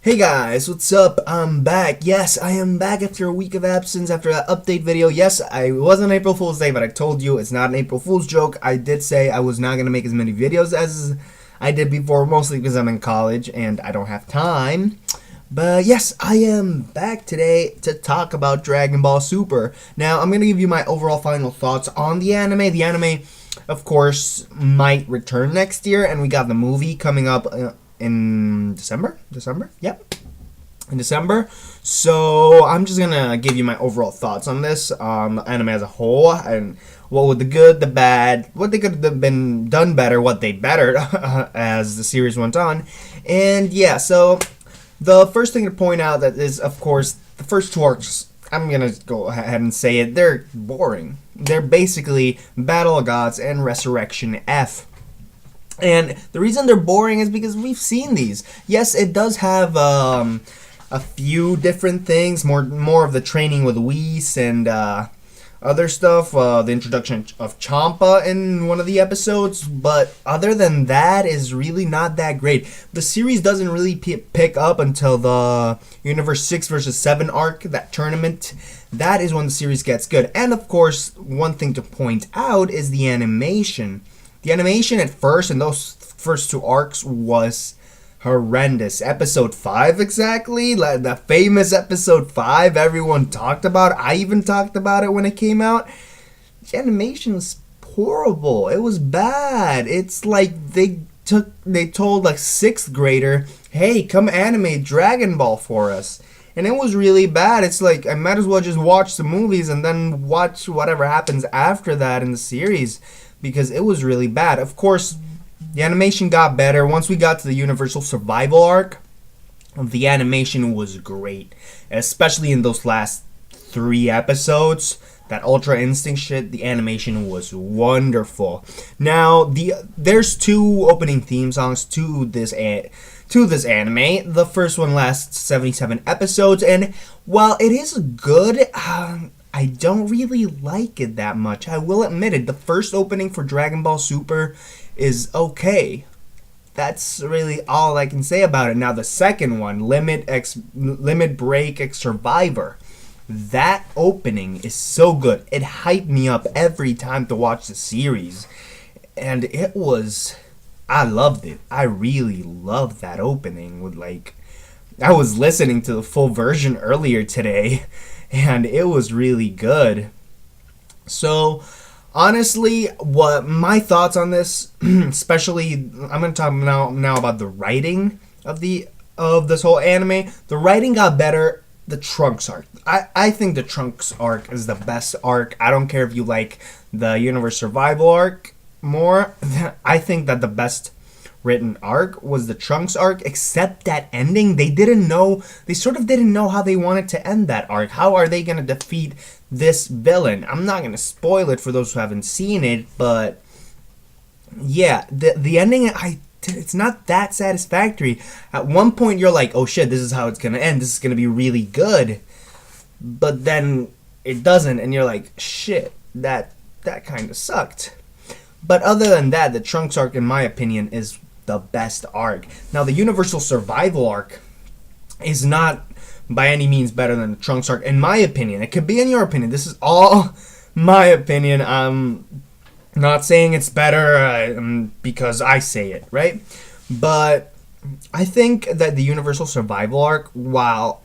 Hey guys, what's up? I'm back. Yes, I am back after a week of absence after that update video. Yes, I was on April Fool's Day, but I told you it's not an April Fool's joke. I did say I was not going to make as many videos as I did before, mostly because I'm in college and I don't have time. But yes, I am back today to talk about Dragon Ball Super. Now, I'm going to give you my overall final thoughts on the anime. The anime, of course, might return next year, and we got the movie coming up in December? Yep. In December. So I'm just gonna give you my overall thoughts on this, the anime as a whole, and what would the good, the bad, what they could have been done better, what they bettered as the series went on. And yeah, so the first thing to point out that is, of course, the first two arcs, I'm gonna go ahead and say it, they're boring. They're basically Battle of Gods and Resurrection F. And the reason they're boring is because we've seen these. Yes, it does have a few different things, more of the training with Whis and other stuff, the introduction of Champa in one of the episodes, but other than that is really not that great. The series doesn't really pick up until the Universe 6 versus 7 arc, that tournament. That is when the series gets good. And of course, one thing to point out is the animation. The animation at first in those first two arcs was horrendous. Episode 5 exactly, like the famous episode 5 everyone talked about. I even talked about it when it came out. The animation was horrible. It was bad. It's like they told like 6th grader, "Hey, come animate Dragon Ball for us." And it was really bad. It's like I might as well just watch the movies and then watch whatever happens after that in the series, because it was really bad. Of course, the animation got better. Once we got to the Universal Survival arc, the animation was great. Especially in those last 3 episodes. That Ultra Instinct shit, the animation was wonderful. Now, there's 2 opening theme songs to this anime. The first one lasts 77 episodes, and while it is good, I don't really like it that much. I will admit it. The first opening for Dragon Ball Super is okay. That's really all I can say about it. Now the second one, Limit Break X Survivor, that opening is so good. It hyped me up every time to watch the series. And I loved it. I really loved that opening. I was listening to the full version earlier today, and it was really good. So, honestly, what my thoughts on this, especially, I'm going to talk now about the writing of this whole anime. The writing got better. The Trunks arc. I think the Trunks arc is the best arc. I don't care if you like the Universe Survival arc more. I think that the best written arc was the Trunks arc, except that ending. They sort of didn't know how they wanted to end that arc. How are they going to defeat this villain? I'm not going to spoil it for those who haven't seen it, but yeah, the ending, it's not that satisfactory. At one point you're like, oh shit, this is how it's going to end. This is going to be really good. But then it doesn't, and you're like, shit, that kind of sucked. But other than that, the Trunks arc, in my opinion, is the best arc. Now, the Universal Survival arc is not by any means better than the Trunks arc, in my opinion. It could be in your opinion. This is all my opinion. I'm not saying it's better because I say it, right? But I think that the Universal Survival arc, while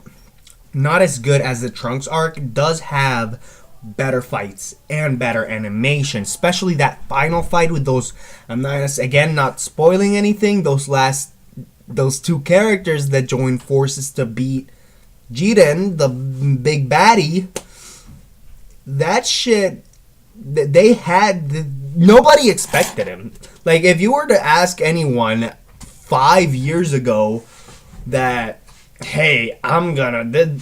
not as good as the Trunks arc, does have better fights and better animation, especially that final fight with those, I'm not spoiling anything, those 2 characters that join forces to beat Jiren, the big baddie. That shit, nobody expected him. Like, if you were to ask anyone 5 years ago that, hey,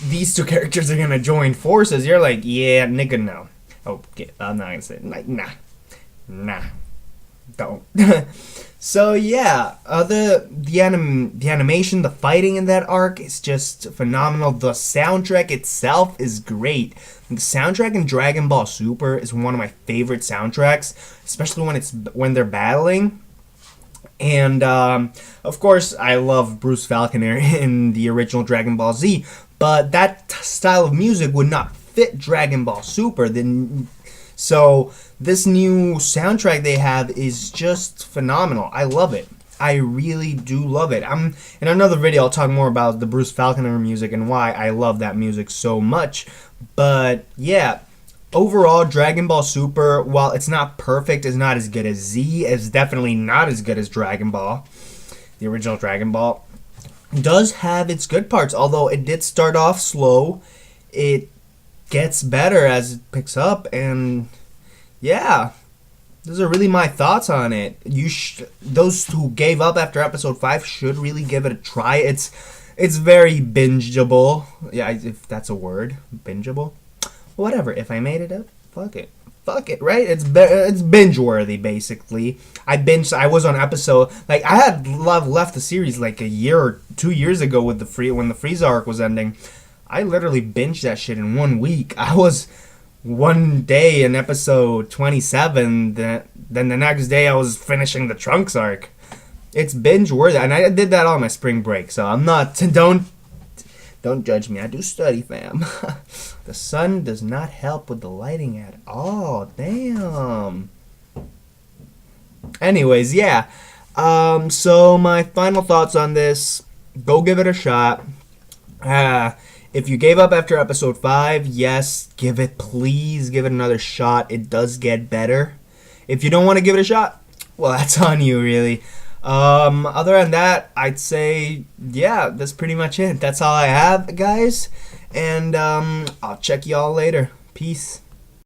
these 2 characters are gonna join forces, you're like, yeah, nigga, no. Okay, I'm not gonna say it. Like, nah, don't. So yeah, the animation, the fighting in that arc is just phenomenal. The soundtrack itself is great. The soundtrack in Dragon Ball Super is one of my favorite soundtracks, especially when they're battling. And of course, I love Bruce Falconer in the original Dragon Ball Z, but that style of music would not fit Dragon Ball Super. So this new soundtrack they have is just phenomenal. I love it. I really do love it. In another video, I'll talk more about the Bruce Falconer music and why I love that music so much. But yeah, overall, Dragon Ball Super, while it's not perfect, it's not as good as Z, it's definitely not as good as Dragon Ball, the original Dragon Ball, does have its good parts. Although it did start off slow, it gets better as it picks up, and yeah, those are really my thoughts on it. Those who gave up after episode 5 should really give it a try. It's very bingeable. Yeah, if that's a word, bingeable. Whatever. If I made it up, fuck it, right? It's binge worthy basically. I was on episode, like, I had left the series like a year or 2 years ago when the Frieza arc was ending. I literally binged that shit in 1 week. I was one day in episode 27, then the next day I was finishing the Trunks arc. It's binge worthy, and I did that on my spring break, so I'm not, don't judge me. I do study, fam. The sun does not help with the lighting at all. Damn. Anyways, yeah. So my final thoughts on this: go give it a shot. If you gave up after episode 5, yes, please give it another shot. It does get better. If you don't want to give it a shot, well, that's on you, really. Other than that, I'd say, yeah, that's pretty much it. That's all I have, guys. And I'll check y'all later. Peace.